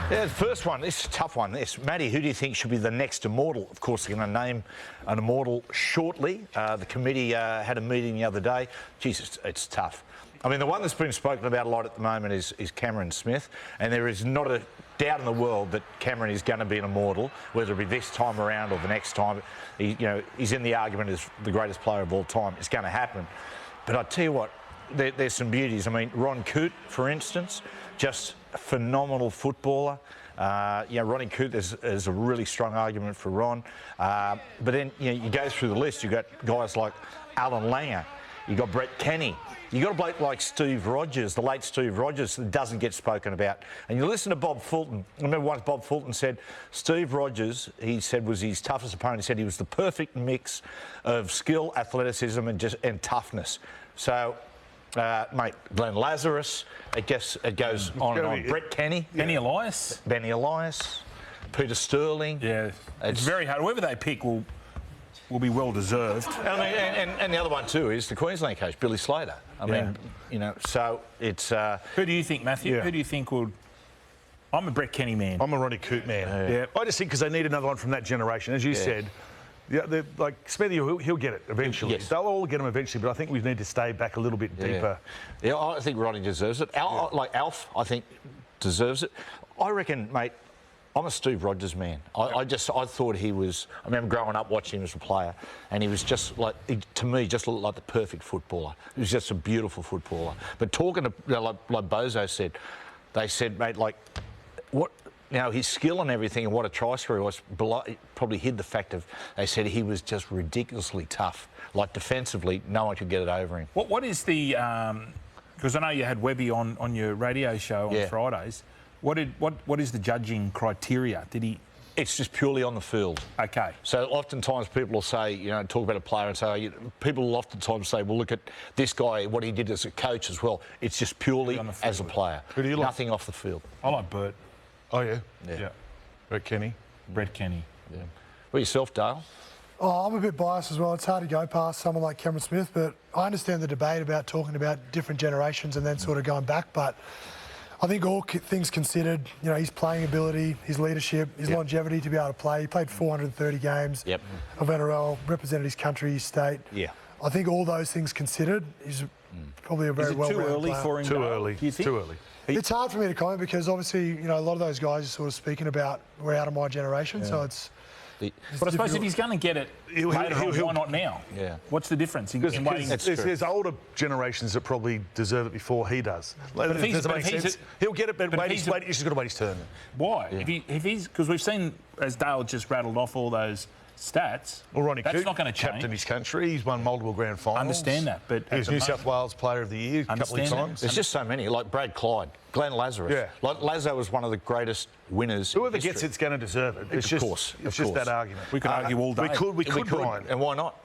Yeah, the first one, this is a tough one. This, Matty, who do you think should be the next Immortal? Of course, they're going to name an Immortal shortly. The committee had a meeting the other day. Jesus, it's tough. I mean, the one that's been spoken about a lot at the moment is Cameron Smith, and there is not a doubt in the world that Cameron is going to be an Immortal, whether it be this time around or the next time. He's in the argument as the greatest player of all time. It's going to happen. But I tell you what, there's some beauties. I mean, Ron Coote, for instance, just a phenomenal footballer. Ronnie Coote, there's a really strong argument for Ron. But then you go through the list, you've got guys like Alan Langer, you've got Brett Kenny, you've got a bloke like Steve Rogers, the late Steve Rogers, that doesn't get spoken about. And you listen to Bob Fulton. I remember once Bob Fulton said Steve Rogers, he said, was his toughest opponent. He said he was the perfect mix of skill, athleticism and toughness. So, mate, Glenn Lazarus, it goes on and on. Brett Kenny. Benny Elias. Benny Elias. Peter Sterling. Yeah, it's very hard. Whoever they pick will be well deserved. And the other one too is the Queensland coach, Billy Slater. I mean, so it's... Who do you think, Matthew? Yeah. Who do you think would... I'm a Brett Kenny man. I'm a Ronnie Coote man. Yeah. I just think because they need another one from that generation. As you said, like Smithy, he'll get it eventually. Yes. They'll all get him eventually, but I think we need to stay back a little bit deeper. Yeah, I think Ronnie deserves it. Like Alf, I think, deserves it. I reckon, mate, I'm a Steve Rogers man. I thought he was... I remember growing up watching him as a player, and he was just like, to me, just looked like the perfect footballer. He was just a beautiful footballer. But talking to, like Bozo said, they said, mate, like, what... his skill and everything and what a try scorer was probably hid the fact of, they said he was just ridiculously tough. Like defensively, no one could get it over him. What is the... Because I know you had Webby on your radio show on Fridays. What is the judging criteria? Did he... It's just purely on the field. Okay. So oftentimes people will say, talk about a player and say, people will oftentimes say, well, look at this guy, what he did as a coach as well. It's just purely as a player. Who do you like? Nothing off the field. I like Bert. Oh, yeah? Yeah. Brett Kenny. Brett Kenny. Yeah. What yourself, Dale? Oh, I'm a bit biased as well. It's hard to go past someone like Cameron Smith, but I understand the debate about talking about different generations and then sort of going back. But I think all things considered, his playing ability, his leadership, his longevity to be able to play. He played 430 games of NRL, represented his country, his state. Yeah. I think all those things considered, he's probably a very well-rounded player. Too early for him? Too early. Do you think? Too early. It's hard for me to comment because obviously, a lot of those guys are sort of speaking about we're out of my generation, so it's... But I suppose if he's going to get it later on, why not now? Yeah. What's the difference? Because there's older generations that probably deserve it before he does. But he'll get it, but he's just got to wait his turn. Why? Yeah. If he's... Because we've seen, as Dale just rattled off all those stats, well, Ronnie that's Coote, not going to change. Captain his country, he's won multiple grand finals. I understand that, but... He was New South Wales Player of the Year a couple of times. There's just so many, like Brad Clyde, Glenn Lazarus. Yeah. Like Lazo was one of the greatest winners. Whoever gets it's going to deserve it. It's just that argument. We could argue all day. We could, Brian. And why not?